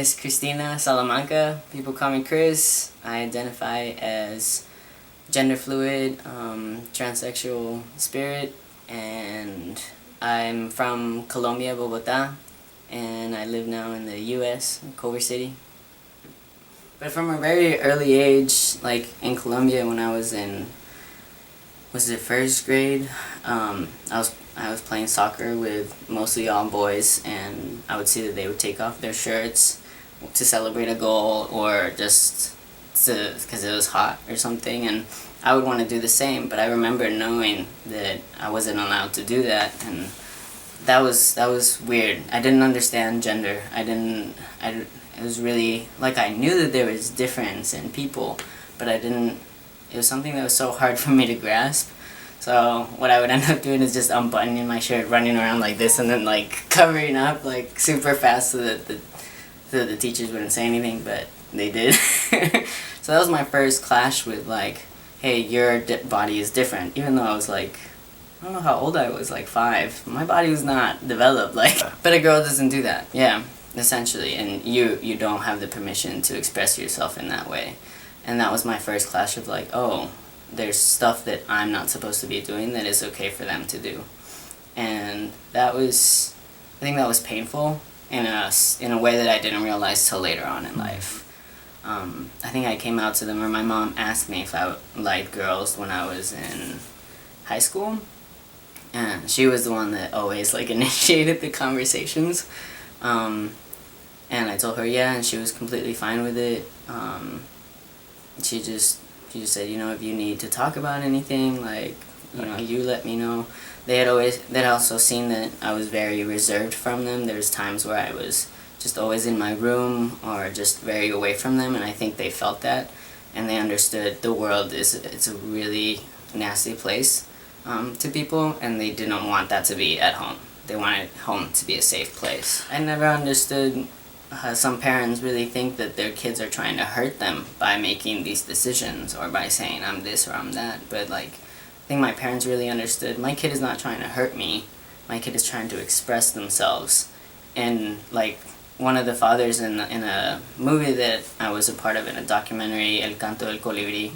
is Cristina Salamanca. People call me Cris. I identify as gender fluid, transsexual spirit, and I'm from Colombia, Bogota, and I live now in the U.S., in Culver City. But from a very early age, like in Colombia when I was in, was it first grade? I was playing soccer with mostly all boys, and I would see that they would take off their shirts to celebrate a goal or just because it was hot or something, and I would want to do the same. But I remember knowing that I wasn't allowed to do that, and that was weird. I didn't understand gender. It was really like I knew that there was difference in people, but I didn't. It was something that was so hard for me to grasp. So what I would end up doing is just unbuttoning my shirt, running around like this, and then like covering up like super fast so that the teachers wouldn't say anything, but they did. So that was my first clash with like, hey, your body is different. Even though I was like, I don't know how old I was, like 5. My body was not developed, like. But a girl doesn't do that. Yeah, essentially, and you don't have the permission to express yourself in that way. And that was my first clash of like, oh, there's stuff that I'm not supposed to be doing that is okay for them to do. And I think that was painful in a way that I didn't realize till later on in life. I think I came out to them, or my mom asked me if I liked girls when I was in high school. And she was the one that always like initiated the conversations. And I told her yeah, and she was completely fine with it. She just said, you know, if you need to talk about anything, like, you know, you let me know. They'd also seen that I was very reserved from them. There's times where I was just always in my room or just very away from them, and I think they felt that, and they understood the world it's a really nasty place to people, and they didn't want that to be at home. They wanted home to be a safe place. I never understood some parents really think that their kids are trying to hurt them by making these decisions or by saying I'm this or I'm that, but like I think my parents really understood my kid is not trying to hurt me, my kid is trying to express themselves. And like one of the fathers in a movie that I was a part of, in a documentary, El Canto del Colibrí,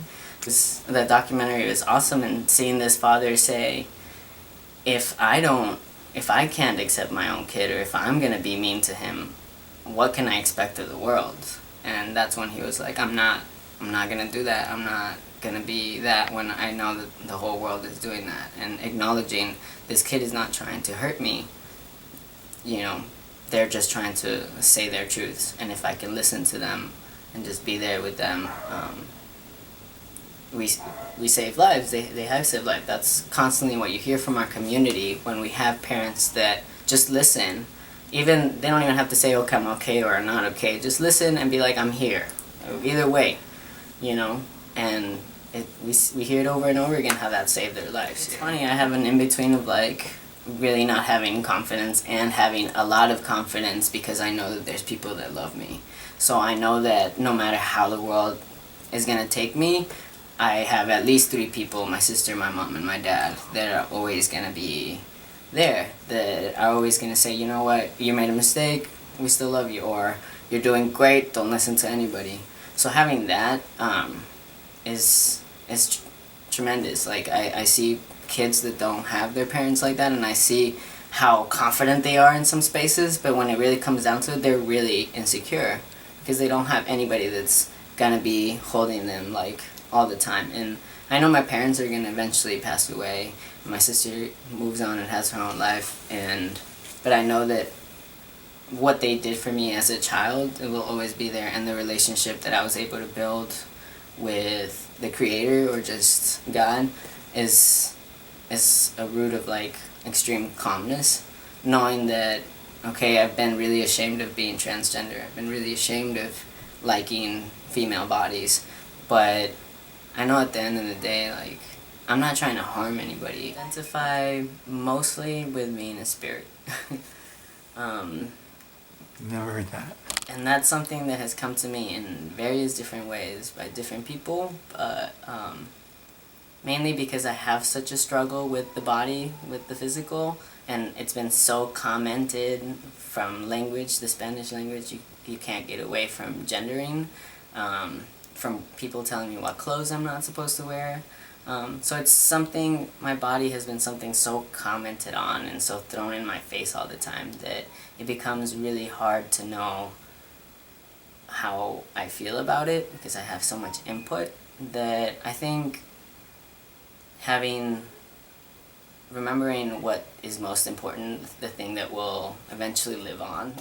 that documentary was awesome, and seeing this father say, if I can't accept my own kid, or if I'm gonna be mean to him, what can I expect of the world? And that's when he was like, I'm not gonna do that. I'm not gonna be that when I know that the whole world is doing that. And acknowledging this kid is not trying to hurt me. You know, they're just trying to say their truths. And if I can listen to them and just be there with them, we save lives. They have saved lives. That's constantly what you hear from our community when we have parents that just listen. Even, they don't even have to say, okay, I'm okay or I'm not okay. Just listen and be like, I'm here. Either way, you know? And we hear it over and over again how that saved their lives. It's funny, I have an in-between of like really not having confidence and having a lot of confidence, because I know that there's people that love me. So I know that no matter how the world is gonna take me, I have at least 3 people, my sister, my mom, and my dad, that are always gonna be there, that are always going to say, you know what, you made a mistake, we still love you, or you're doing great, don't listen to anybody. So having that is tremendous. Like I see kids that don't have their parents like that, and I see how confident they are in some spaces, but when it really comes down to it, they're really insecure because they don't have anybody that's going to be holding them like all the time. And I know my parents are going to eventually pass away. My sister moves on and has her own life, but I know that what they did for me as a child, it will always be there, and the relationship that I was able to build with the Creator, or just God, is a root of like extreme calmness, knowing that, okay, I've been really ashamed of being transgender, I've been really ashamed of liking female bodies, but I know at the end of the day, like, I'm not trying to harm anybody. I identify mostly with being a spirit. Never heard that. And that's something that has come to me in various different ways by different people, but mainly because I have such a struggle with the body, with the physical, and it's been so commented from language, the Spanish language, you can't get away from gendering, from people telling me what clothes I'm not supposed to wear. So it's something, my body has been something so commented on and so thrown in my face all the time that it becomes really hard to know how I feel about it because I have so much input that I think remembering what is most important, the thing that will eventually live on.